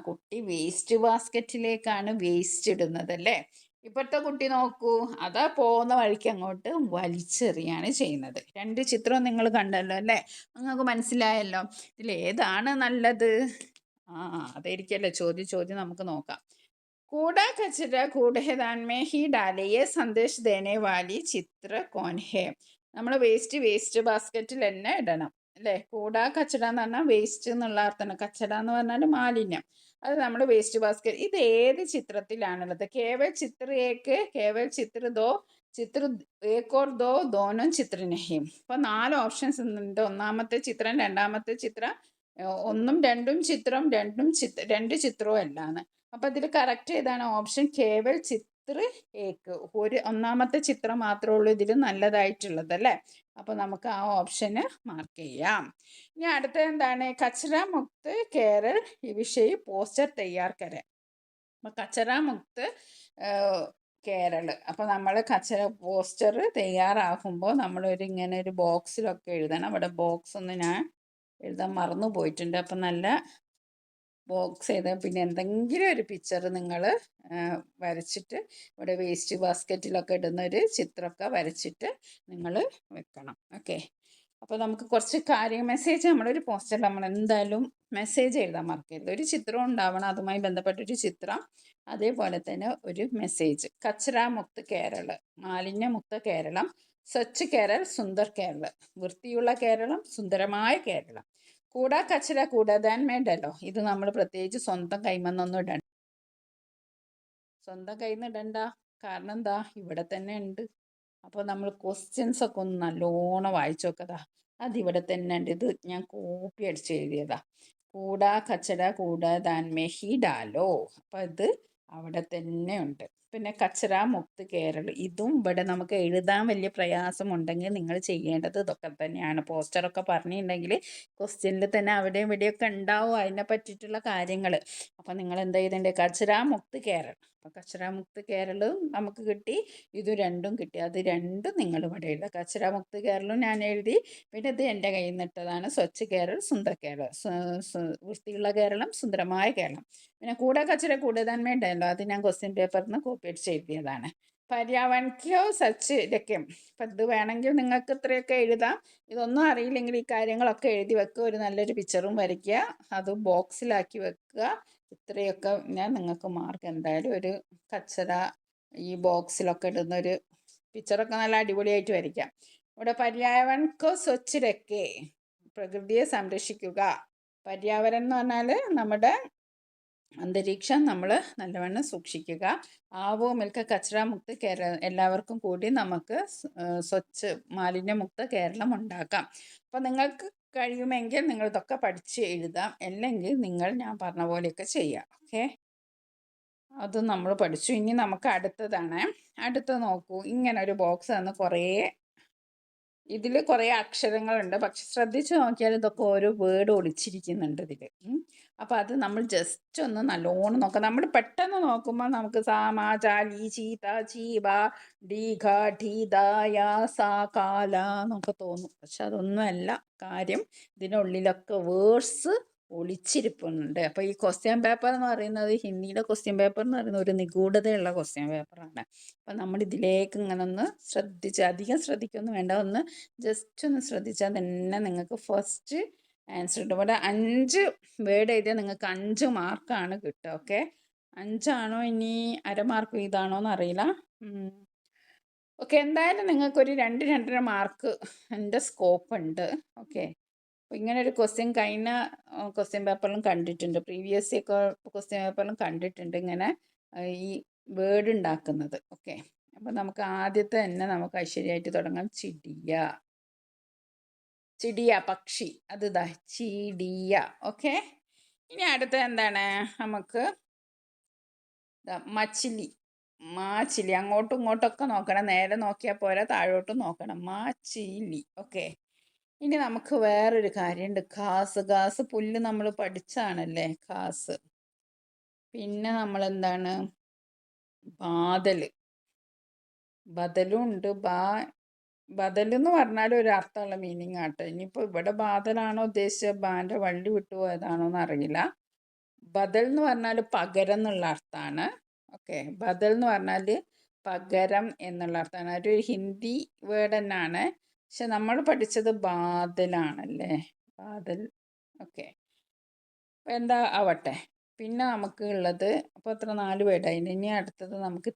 കുട്ടി വേസ്റ്റ് ബാസ്ക്കറ്റിലേക്കാണ് വേസ്റ്റ് ഇടുന്നത് അല്ലേ. ഇപ്പോഴത്തെ കുട്ടി നോക്കൂ, അതാ പോകുന്ന വഴിക്ക് അങ്ങോട്ട് വലിച്ചെറിയാണ് ചെയ്യുന്നത്. 2 ചിത്രം നിങ്ങൾ കണ്ടല്ലോ അല്ലേ, നിങ്ങൾക്ക് മനസ്സിലായല്ലോ. ഇതിലേതാണ് നല്ലത്? അതായിരിക്കല്ലേ ചോദ്യം നമുക്ക് നോക്കാം. कूड़ा कचरा कूड़ेदान में ही डाले, ये संदेश देने वाली ചിത്ര കോൻ ഹേ. നമ്മൾ വേസ്റ്റ് ബാസ്ക്കറ്റിൽ തന്നെ ഇടണം അല്ലേ. കൂടാ കച്ചട എന്ന് പറഞ്ഞാൽ വേസ്റ്റ് എന്നുള്ള അർത്ഥമാണ്. കച്ചട എന്ന് പറഞ്ഞാൽ മാലിന്യം. അത് നമ്മൾ വേസ്റ്റ് ബാസ്ക്കറ്റ്. ഇത് ഏത് ചിത്രത്തിലാണുള്ളത്? കേവൽ ചിത്ര ഏക്ക്, കേവൽ ചിത്ര ദോ, ചിത്ര ഏക് ഓർ ദോ, ദോനും ചിത്ര നഹീം. അപ്പോൾ 4 ഓപ്ഷൻസ് ഉണ്ട്. ഒന്നാമത്തെ ചിത്രം, രണ്ടാമത്തെ ചിത്രം, ഒന്നും രണ്ടും ചിത്രം, രണ്ട് ചിത്രവും അല്ലാന്ന്. അപ്പോൾ ഇതിൽ കറക്റ്റ് ഏതാണ്? ഓപ്ഷൻ കേവൽ ചിത്ര ഏക്ക്. ഒന്നാമത്തെ ചിത്രം മാത്രമേ ഉള്ളൂ ഇതിൽ നല്ലതായിട്ടുള്ളത് അല്ലേ. അപ്പോൾ നമുക്ക് ആ ഓപ്ഷന് മാർക്ക് ചെയ്യാം. ഇനി അടുത്തത് എന്താണ്? കച്ചറ മുക്ത് കേരൾ ഈ വിഷയം പോസ്റ്റർ തയ്യാർ കരെ. അപ്പോൾ കച്ചറ മുക്ത് കേരൾ. അപ്പോൾ നമ്മൾ കച്ചറ പോസ്റ്റർ തയ്യാറാക്കുമ്പോൾ നമ്മളൊരു ഇങ്ങനെ ഒരു ബോക്സിലൊക്കെ എഴുതണം. അവിടെ ബോക്സ് ഒന്ന് ഞാൻ എഴുതാൻ മറന്നു പോയിട്ടുണ്ട്. അപ്പം നല്ല ബോക്സ് ചെയ്ത് പിന്നെ എന്തെങ്കിലും ഒരു പിക്ചർ നിങ്ങൾ വരച്ചിട്ട് ഇവിടെ വേസ്റ്റ് ബാസ്ക്കറ്റിലൊക്കെ ഇടുന്ന ഒരു ചിത്രമൊക്കെ വരച്ചിട്ട് നിങ്ങൾ വെക്കണം. ഓക്കെ. അപ്പോൾ നമുക്ക് കുറച്ച് മെസ്സേജ് നമ്മളൊരു പോസ്റ്ററിൽ നമ്മൾ എന്തായാലും മെസ്സേജ് എഴുതാൻ മറക്കരുത്. ഒരു ചിത്രം ഉണ്ടാവണം, അതുമായി ബന്ധപ്പെട്ടൊരു ചിത്രം, അതേപോലെ തന്നെ ഒരു മെസ്സേജ്. കച്ചറ മുക്ത് കേരള, മാലിന്യമുക്ത കേരളം, സ്വച്ഛ് കേരൾ, സുന്ദർ കേരള, വൃത്തിയുള്ള കേരളം, സുന്ദരമായ കേരളം. കൂടാ കച്ചറ കൂടാതാൻ വേണ്ടല്ലോ. ഇത് നമ്മൾ പ്രത്യേകിച്ച് സ്വന്തം കൈമന്നൊന്നും ഇടണ്ട. സ്വന്തം കയ്യിൽ നിന്ന് ഇടണ്ട. കാരണം എന്താ, ഇവിടെ തന്നെ ഉണ്ട്. അപ്പോൾ നമ്മൾ ക്വസ്റ്റ്യൻസ് ഒക്കെ ഒന്ന് നല്ലോണം വായിച്ചു നോക്കതാ. അതിവിടെ തന്നെ ഉണ്ട്. ഇത് ഞാൻ കോപ്പി അടിച്ച് എഴുതിയതാ. കൂടാ കച്ചട കൂടാതാൻ മെഹി ഡാലോ. അപ്പോൾ ഇത് അവിടെ തന്നെ ഉണ്ട്. പിന്നെ കച്ചറ മുക്ത് കേരൾ, ഇതും ഇവിടെ നമുക്ക് എഴുതാൻ വലിയ പ്രയാസമുണ്ടെങ്കിൽ നിങ്ങൾ ചെയ്യേണ്ടത് ഇതൊക്കെ തന്നെയാണ്. പോസ്റ്ററൊക്കെ പറഞ്ഞിട്ടുണ്ടെങ്കിൽ ക്വസ്റ്റ്യനിൽ തന്നെ അവിടെ ഇവിടെയൊക്കെ ഉണ്ടാവും അതിനെ പറ്റിയിട്ടുള്ള കാര്യങ്ങൾ. അപ്പം നിങ്ങൾ എന്താ ചെയ്തേണ്ടത്? കച്ചറ മുക്ത് കേരൾ. അപ്പം കച്ചറ മുക്ത് കേരളം നമുക്ക് കിട്ടി, ഇത് രണ്ടും കിട്ടി. അത് രണ്ടും നിങ്ങൾ ഇവിടെ എഴുതുക. കച്ചറ മുക്ത് കേരളം ഞാൻ എഴുതി. പിന്നെ ഇത് എൻ്റെ കയ്യിൽ നിന്നിട്ടതാണ്. സ്വച്ഛ് കേരൾ, സുന്ദർ കേരളം, വൃത്തിയുള്ള കേരളം, സുന്ദരമായ കേരളം. പിന്നെ കൂടെ കച്ചറ കൂടതാൻ വേണ്ടല്ലോ, അത് ഞാൻ ക്വസ്റ്റ്യൻ പേപ്പറിൽ നിന്ന് കോപ്പി അടിച്ച് എഴുതിയതാണ്. പര്യാവരണിക്കോ സച്ച് രക്യം. അപ്പം ഇത് വേണമെങ്കിൽ നിങ്ങൾക്ക് ഇത്രയൊക്കെ എഴുതാം. ഇതൊന്നും അറിയില്ലെങ്കിൽ ഈ കാര്യങ്ങളൊക്കെ എഴുതി വെക്കുക. ഒരു നല്ലൊരു പിക്ചറും വരയ്ക്കുക, അത് ബോക്സിലാക്കി വെക്കുക. ഇത്രയൊക്കെ ഞാൻ നിങ്ങൾക്ക് മാർക്ക് എന്തായാലും ഒരു കച്ചറ ഈ ബോക്സിലൊക്കെ ഇടുന്നൊരു പിക്ചറൊക്കെ നല്ല അടിപൊളിയായിട്ട് വരയ്ക്കാം. ഇവിടെ പര്യാവരണിക്കോ സ്വച്ഛ് രക്കേ, പ്രകൃതിയെ സംരക്ഷിക്കുക. പര്യാവരണം എന്ന് പറഞ്ഞാൽ നമ്മുടെ അന്തരീക്ഷം നമ്മൾ നല്ലവണ്ണം സൂക്ഷിക്കുക. ആവോ മിൽക്ക കച്ചറ മുക്ത കേരളം, എല്ലാവർക്കും കൂടി നമുക്ക് സ്വച്ഛ് മാലിന്യമുക്ത കേരളം ഉണ്ടാക്കാം. അപ്പോൾ നിങ്ങൾക്ക് കഴിയുമെങ്കിൽ നിങ്ങൾ ഇതൊക്കെ പഠിച്ച് എഴുതാം. അല്ലെങ്കിൽ നിങ്ങൾ ഞാൻ പറഞ്ഞ പോലെയൊക്കെ ചെയ്യാം. ഓക്കെ, അത് നമ്മൾ പഠിച്ചു. ഇനി നമുക്ക് അടുത്തതാണ്. അടുത്തത് നോക്കൂ. ഇങ്ങനെ ഒരു ബോക്സ് തന്ന് ഇതിൽ കുറേ അക്ഷരങ്ങളുണ്ട്. പക്ഷെ ശ്രദ്ധിച്ച് നോക്കിയാൽ ഇതൊക്കെ ഓരോ വേർഡ് ഒളിച്ചിരിക്കുന്നുണ്ട് ഇതിൽ. അപ്പോൾ അത് നമ്മൾ ജസ്റ്റ് ഒന്ന് നല്ലോണം നോക്കാം. നമ്മൾ പെട്ടെന്ന് നോക്കുമ്പോൾ നമുക്ക് സാ മാ ചാ ലീ ചീ ത ചീ ബ ഡി ഘ ഠീ ദ യാ സാ കാ ല എന്നൊക്കെ തോന്നും. പക്ഷെ അതൊന്നുമല്ല കാര്യം. ഇതിനുള്ളിലൊക്കെ വേർഡ്സ് ഒളിച്ചിരിപ്പുണ്ട്. അപ്പോൾ ഈ ക്വസ്റ്റ്യൻ പേപ്പർ എന്ന് പറയുന്നത്, ഹിന്ദിയുടെ ക്വസ്റ്റ്യൻ പേപ്പർ എന്ന് പറയുന്നത് ഒരു നിഗൂഢതയുള്ള ക്വസ്റ്റ്യൻ പേപ്പറാണ്. അപ്പം നമ്മൾ ഇതിലേക്ക് ഇങ്ങനെ ഒന്ന് ശ്രദ്ധിച്ച്, അധികം ശ്രദ്ധിക്കൊന്നും വേണ്ട, ഒന്ന് ജസ്റ്റ് ഒന്ന് ശ്രദ്ധിച്ചാൽ തന്നെ നിങ്ങൾക്ക് ഫസ്റ്റ് ആൻസർ കിട്ടും. ഇവിടെ 5 വേർഡ് എഴുതിയാൽ നിങ്ങൾക്ക് 5 മാർക്കാണ് കിട്ടുക. ഓക്കെ, 5 ഇനി അരമാർക്ക് ഇതാണോ എന്ന് അറിയില്ല. ഓക്കെ, എന്തായാലും നിങ്ങൾക്കൊരു 2-2.5 മാർക്ക് എൻ്റെ സ്കോപ്പ് ഉണ്ട്. ഓക്കെ, അപ്പോൾ ഇങ്ങനെ ഒരു ക്വസ്റ്റ്യൻ കഴിഞ്ഞ ക്വസ്റ്റ്യൻ പേപ്പറിലും കണ്ടിട്ടുണ്ട്, പ്രീവിയസ് ഒക്കെ ക്വസ്റ്റ്യൻ പേപ്പറിലും കണ്ടിട്ടുണ്ട് ഇങ്ങനെ ഈ വേർഡ് ഉണ്ടാക്കുന്നത്. ഓക്കെ, അപ്പോൾ നമുക്ക് ആദ്യത്തെ തന്നെ നമുക്ക് ഐശ്വര്യമായിട്ട് തുടങ്ങാം. ചിടിയ പക്ഷി, അത് ഇതാ ചിടിയ. ഓക്കെ, ഇനി അടുത്ത എന്താണ്? നമുക്ക് മാച്ചിലി. അങ്ങോട്ടും ഇങ്ങോട്ടൊക്കെ നോക്കണം, നേരെ നോക്കിയാൽ പോരാ, താഴോട്ടും നോക്കണം. മാച്ചിലി. ഓക്കെ, ഇനി നമുക്ക് വേറൊരു കാര്യമുണ്ട്. ഖാസ് പുല്ല് നമ്മൾ പഠിച്ചാണല്ലേ ഖാസ്. പിന്നെ നമ്മൾ എന്താണ് ബാദല്. ബദലും ഉണ്ട്. ബദൽ എന്ന് പറഞ്ഞാൽ ഒരു അർത്ഥമുള്ള മീനിങ് ആട്ടെ. ഇനിയിപ്പോൾ ഇവിടെ ബാദലാണോ ഉദ്ദേശിച്ചത്, ബാൻ്റെ വള്ളി വിട്ടുപോയതാണോ എന്ന് അറിയില്ല. ബദൽ എന്ന് പറഞ്ഞാൽ പകരം എന്നുള്ള അർത്ഥമാണ്. ഓക്കെ, ബദൽ എന്ന് പറഞ്ഞാൽ പകരം എന്നുള്ള അർത്ഥമാണ്. ഒരു ഹിന്ദി വേർഡ് തന്നെയാണ്, പക്ഷെ നമ്മൾ പഠിച്ചത് ബാദലാണല്ലേ, ബാദൽ. ഓക്കെ, എന്താ ആവട്ടെ. പിന്നെ നമുക്ക് ഉള്ളത് അപ്പോൾ അത്ര 4 വേർഡായി. ഇനി അടുത്തത് നമുക്ക്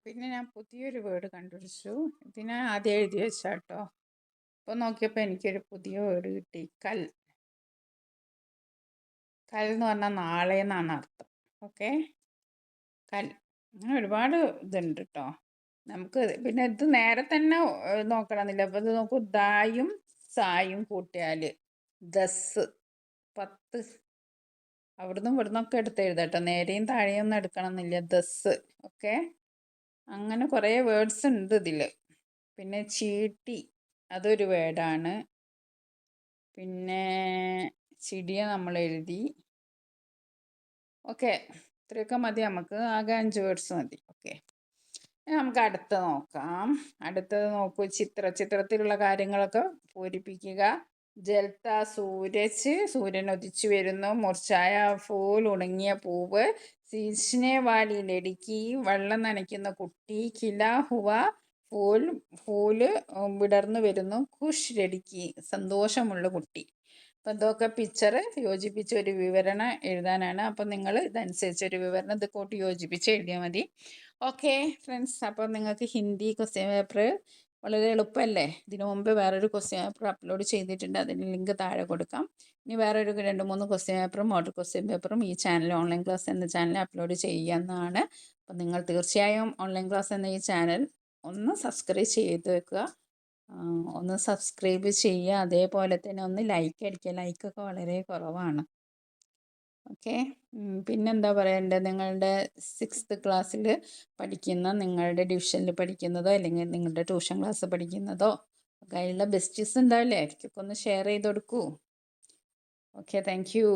പിന്നെ ഞാൻ പുതിയൊരു വേർഡ് കണ്ടുപിടിച്ചു. ഇതിനെ ആദ്യം എഴുതി വെച്ചാട്ടോ. അപ്പോൾ നോക്കിയപ്പോൾ എനിക്കൊരു പുതിയ വേർഡ് കിട്ടി. കൽ. കൽ എന്ന് പറഞ്ഞാൽ നാളെ എന്നാണ് അർത്ഥം. ഓക്കെ, കൽ. അങ്ങനെ ഒരുപാട് ഇതുണ്ട് കേട്ടോ നമുക്ക്. പിന്നെ ഇത് നേരെ തന്നെ നോക്കണമെന്നില്ല. അപ്പോൾ ഇത് നോക്കൂ, ദായും സായും കൂട്ടിയാൽ ദസ്, 10. അവിടുന്ന് ഇവിടുന്നൊക്കെ എടുത്ത് എഴുതട്ടോ, നേരെയും താഴെയും ഒന്നും എടുക്കണമെന്നില്ല. ദസ്. ഓക്കെ, അങ്ങനെ കുറേ വേർഡ്സ് ഉണ്ട് ഇതിൽ. പിന്നെ ചീട്ടി, അതൊരു വേർഡാണ്. പിന്നെ ചിടിയ നമ്മൾ എഴുതി. ഓക്കെ, ഇത്രയൊക്കെ മതി നമുക്ക്. ആകെ 5 വേർഡ്സ് മതി. ഓക്കെ, നമുക്ക് അടുത്ത നോക്കാം. അടുത്തത് നോക്കൂ, ചിത്രത്തിലുള്ള കാര്യങ്ങളൊക്കെ പൂരിപ്പിക്കുക. ജൽത്ത സൂരജ്, സൂര്യൻ ഉദിച്ചു വരുന്നു. മുർച്ചായ ഫൂൽ, ഉണങ്ങിയ പൂവ്. സീച്ചനെ വാലി ലടുക്കി, വെള്ളം നനയ്ക്കുന്ന കുട്ടി. കില ഹുവ ഫൂൽ, ഫൂല് വിടർന്നു വരുന്നു. ഖുഷ് ലടുക്കി, സന്തോഷമുള്ള കുട്ടി. അപ്പം ഇതൊക്കെ പിക്ചർ യോജിപ്പിച്ച് ഒരു വിവരണം എഴുതാനാണ്. അപ്പം നിങ്ങൾ ഇതനുസരിച്ച് ഒരു വിവരണം ഇത് കൂട്ടി യോജിപ്പിച്ച് എഴുതിയാൽ മതി. ഓക്കെ ഫ്രണ്ട്സ്, അപ്പോൾ നിങ്ങൾക്ക് ഹിന്ദി ക്വസ്റ്റ്യൻ പേപ്പർ വളരെ എളുപ്പമല്ലേ. ഇതിനു മുമ്പ് വേറൊരു ക്വസ്റ്റ്യൻ പേപ്പർ അപ്ലോഡ് ചെയ്തിട്ടുണ്ട്, അതിൻ്റെ ലിങ്ക് താഴെ കൊടുക്കാം. ഇനി വേറൊരു 2-3 ക്വസ്റ്റ്യൻ പേപ്പറും മോഡൽ ക്വസ്റ്റ്യൻ പേപ്പറും ഈ ചാനൽ ഓൺലൈൻ ക്ലാസ് എന്ന ചാനൽ അപ്ലോഡ് ചെയ്യുന്നതാണ്. അപ്പം നിങ്ങൾ തീർച്ചയായും ഓൺലൈൻ ക്ലാസ് എന്ന ഈ ചാനൽ ഒന്ന് സബ്സ്ക്രൈബ് ചെയ്ത് വെക്കുക. ഒന്ന് സബ്സ്ക്രൈബ് ചെയ്യുക. അതേപോലെ തന്നെ ഒന്ന് ലൈക്ക് അടിക്കുക. ലൈക്കൊക്കെ വളരെ കുറവാണ്. ഓക്കെ, പിന്നെന്താ പറയേണ്ടത്, നിങ്ങളുടെ 6th ക്ലാസ്സിൽ പഠിക്കുന്ന, നിങ്ങളുടെ ഡിവിഷനിൽ പഠിക്കുന്നതോ അല്ലെങ്കിൽ നിങ്ങളുടെ ട്യൂഷൻ ക്ലാസ് പഠിക്കുന്നതോ കയ്യിലുള്ള ബെസ്റ്റീസ് ഉണ്ടാവില്ലേ, അവർക്കൊക്കെ ഒന്ന് ഷെയർ ചെയ്ത് കൊടുക്കൂ. Okay, thank you.